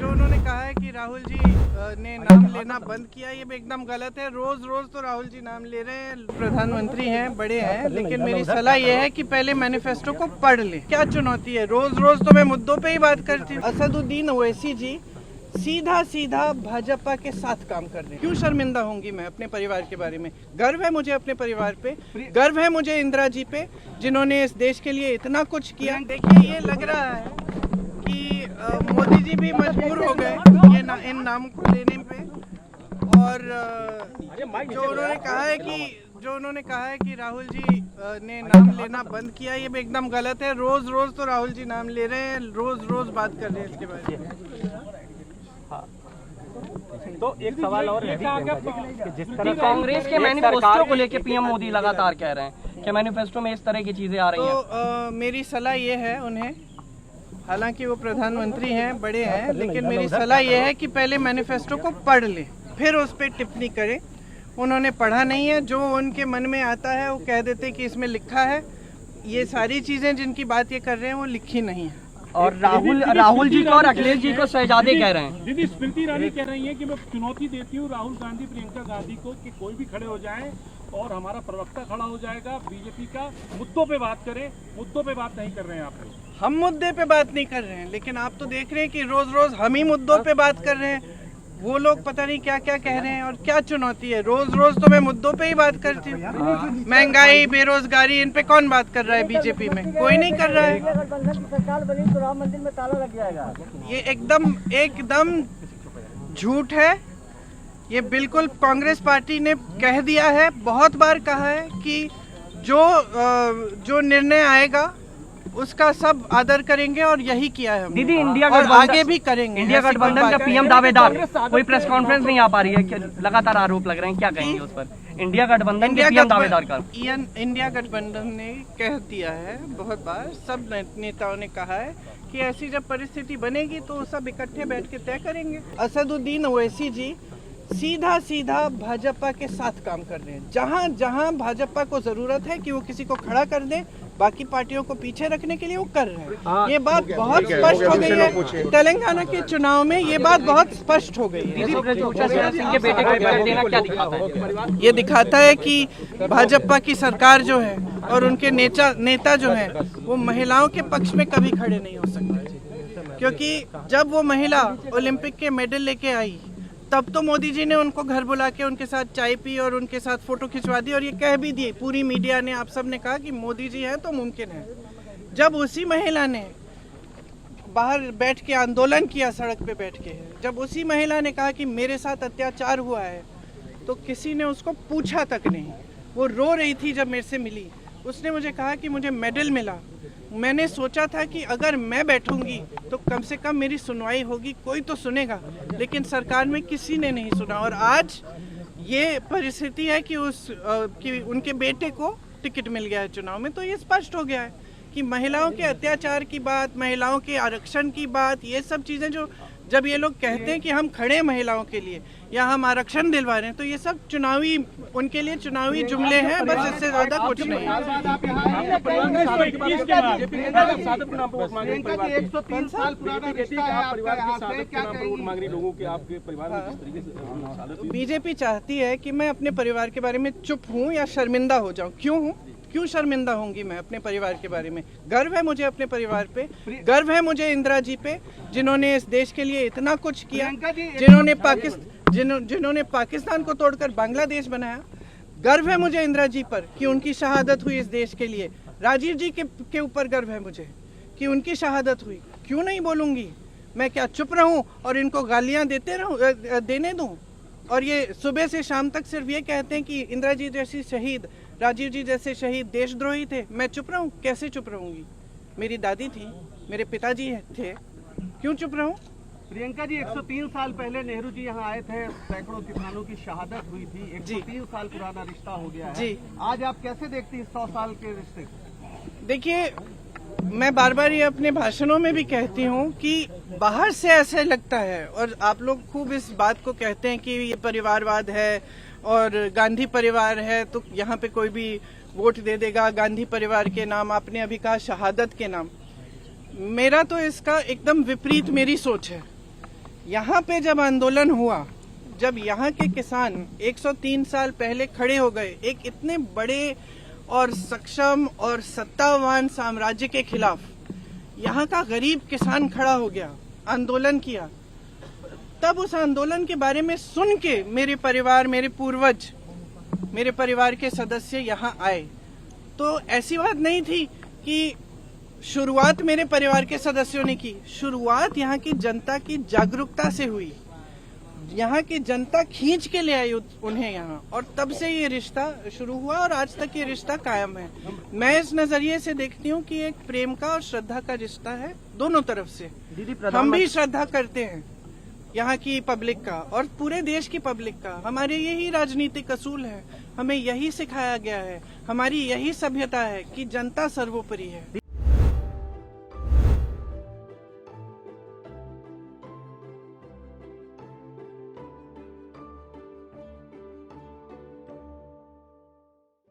जो उन्होंने कहा है कि राहुल जी ने नाम लेना बंद किया, ये एकदम गलत है। रोज रोज तो राहुल जी नाम ले रहे हैं, प्रधानमंत्री हैं, बड़े हैं, लेकिन मेरी सलाह ये है कि पहले मैनिफेस्टो को पढ़ ले। क्या चुनौती है? रोज रोज तो मैं मुद्दों पे ही बात करती हूँ। असदुद्दीन ओवैसी जी सीधा सीधा भाजपा के साथ काम कर रहे हैं। क्यों शर्मिंदा होंगी मैं अपने परिवार के बारे में? गर्व है मुझे अपने परिवार पे, गर्व है मुझे इंदिरा जी पे, जिन्होंने इस देश के लिए इतना कुछ किया। देखिए, ये लग रहा है कि मोदी जी भी मजबूर हो गए ये इन नामों को लेने पे। और जो उन्होंने कहा है कि राहुल जी ने नाम लेना बंद किया, ये एकदम गलत है। रोज रोज तो राहुल जी नाम ले रहे हैं, रोज रोज बात कर रहे हैं इसके बारे में। तो एक सवाल और है कि जिस तरह कांग्रेस के मैनिफेस्टो को लेकर पीएम मोदी लगातार कह रहे हैं कि मैनिफेस्टो में इस तरह की चीजें आ रही हैं। तो मेरी सलाह ये है उन्हें, हालांकि वो प्रधानमंत्री हैं, बड़े हैं, लेकिन मेरी सलाह ये है कि पहले मैनिफेस्टो को पढ़ ले, फिर उस पर टिप्पणी करें। उन्होंने पढ़ा नहीं है, जो उनके मन में आता है वो कह देते कि इसमें लिखा है। ये सारी चीजें जिनकी बात ये कर रहे हैं वो लिखी नहीं है। और राहुल जी को और अखिलेश जी को शहजादे कह रहे हैं। दीदी स्मृति ईरानी कह रही है कि मैं चुनौती देती हूँ राहुल गांधी, प्रियंका गांधी को कि कोई भी खड़े हो जाए और हमारा प्रवक्ता खड़ा हो जाएगा, बीजेपी का मुद्दों पे बात करें। मुद्दों पे बात नहीं कर रहे हैं आप लोग। हम मुद्दे पे बात नहीं कर रहे हैं, लेकिन आप तो देख रहे हैं कि रोज रोज हम ही मुद्दों पे बात कर रहे हैं। वो लोग पता नहीं क्या क्या कह रहे हैं। और क्या चुनौती है? रोज रोज तो मैं मुद्दों पे ही बात करती हूँ। महंगाई, बेरोजगारी, इन पे कौन बात कर रहा है? बीजेपी में कोई नहीं कर रहा है। सरकार बनी तो राम मंदिर में ताला लग जाएगा। ये एकदम झूठ है। ये बिल्कुल कांग्रेस पार्टी ने कह दिया है, बहुत बार कहा है कि जो निर्णय आएगा उसका सब आदर करेंगे, और यही किया है हमने। दीदी, इंडिया और आगे भी करेंगे। इंडिया गठबंधन का पीएम दावेदार, कोई प्रेस कॉन्फ्रेंस नहीं आ पा रही है कि लगातार आरोप लग रहे हैं, क्या कहेंगे उस पर? इंडिया गठबंधन के पीएम दावेदार का इंडिया गठबंधन ने कह दिया है बहुत बार, सब नेताओं ने कहा है कि ऐसी जब परिस्थिति बनेगी तो सब इकट्ठे बैठ के तय करेंगे। असदुद्दीन ओवैसी जी सीधा सीधा भाजपा के साथ काम कर रहे हैं। जहां जहां भाजपा को जरूरत है कि वो किसी को खड़ा कर दे, बाकी पार्टियों को पीछे रखने के लिए वो कर रहे हैं। ये बात बहुत स्पष्ट हो गई है। तेलंगाना के चुनाव में ये बात बहुत स्पष्ट हो गई है। ये दिखाता है कि भाजपा की सरकार जो है और उनके नेता जो है वो महिलाओं के पक्ष में कभी खड़े नहीं हो सकते। क्योंकि जब वो महिला ओलंपिक के मेडल लेके आई, तब तो मोदी जी ने उनको घर बुला के उनके साथ चाय पी और उनके साथ फोटो खिंचवा दी, और ये कह भी दिए, पूरी मीडिया ने, आप सब ने कहा कि मोदी जी हैं तो मुमकिन है। जब उसी महिला ने बाहर बैठ के आंदोलन किया, सड़क पे बैठ के, जब उसी महिला ने कहा कि मेरे साथ अत्याचार हुआ है, तो किसी ने उसको पूछा तक नहीं। वो रो रही थी जब मेरे से मिली, उसने मुझे कहा कि मुझे मेडल मिला। मैंने सोचा था कि अगर मैं बैठूंगी तो कम से कम मेरी सुनवाई होगी, कोई तो सुनेगा, लेकिन सरकार में किसी ने नहीं सुना। और आज ये परिस्थिति है कि कि उनके बेटे को टिकट मिल गया है चुनाव में। तो ये स्पष्ट हो गया है कि महिलाओं के अत्याचार की बात, महिलाओं के आरक्षण की बात, ये सब चीज़ें जो जब ये लोग कहते हैं कि हम खड़े हैं महिलाओं के लिए या हम आरक्षण दिलवा रहे हैं, तो ये सब चुनावी, उनके लिए चुनावी जुमले हैं, बस इससे ज्यादा कुछ नहीं। बीजेपी चाहती है कि मैं अपने परिवार के बारे में चुप हूँ या शर्मिंदा हो जाऊँ। क्यों शर्मिंदा होंगी मैं अपने परिवार के बारे में? गर्व है मुझे अपने परिवार पे, गर्व है मुझे इंदिरा जी पे, जिन्होंने इस देश के लिए इतना कुछ किया, जिन्होंने पाकिस्तान को तोड़कर बांग्लादेश बनाया। गर्व है मुझे इंदिरा जी पर कि उनकी शहादत हुई इस देश के लिए। राजीव जी के ऊपर गर्व है मुझे कि उनकी शहादत हुई। क्यों नहीं बोलूँगी? मैं क्या चुप रहूँ और इनको गालियाँ देने दूँ? और ये सुबह से शाम तक सिर्फ ये कहते हैं कि इंदिरा जी जैसी शहीद, राजीव जी जैसे शहीद देशद्रोही थे। मैं चुप रहूं? कैसे चुप रहूंगी? मेरी दादी थी, मेरे पिताजी थे, क्यों चुप रहूं? प्रियंका जी, 103 साल पहले नेहरू जी यहाँ आए थे, सैकड़ों किसानों की शहादत हुई थी। 103 साल पुराना रिश्ता हो गया है जी। आज आप कैसे देखती हैं 100 साल के रिश्ते को? देखिए, मैं बार बार ये अपने भाषणों में भी कहती हूँ कि बाहर से ऐसे लगता है, और आप लोग खूब इस बात को कहते हैं कि ये परिवारवाद है और गांधी परिवार है तो यहाँ पे कोई भी वोट दे देगा गांधी परिवार के नाम। आपने अभी कहा शहादत के नाम। मेरा तो इसका एकदम विपरीत मेरी सोच है। यहाँ पे जब आंदोलन हुआ, जब यहाँ के किसान 103 साल पहले खड़े हो गए एक इतने बड़े और सक्षम और सत्तावान साम्राज्य के खिलाफ, यहाँ का गरीब किसान खड़ा हो गया, आंदोलन किया, तब उस आंदोलन के बारे में सुन के मेरे परिवार, मेरे पूर्वज, मेरे परिवार के सदस्य यहाँ आए। तो ऐसी बात नहीं थी कि शुरुआत मेरे परिवार के सदस्यों ने की, शुरुआत यहाँ की जनता की जागरूकता से हुई। यहाँ की जनता खींच के ले आई उन्हें यहाँ, और तब से ये रिश्ता शुरू हुआ और आज तक ये रिश्ता कायम है। मैं इस नजरिए से देखती हूँ कि एक प्रेम का और श्रद्धा का रिश्ता है दोनों तरफ से। हम भी श्रद्धा करते हैं यहाँ की पब्लिक का और पूरे देश की पब्लिक का। हमारे यही राजनीतिक असूल है, हमें यही सिखाया गया है, हमारी यही सभ्यता है कि जनता सर्वोपरि है।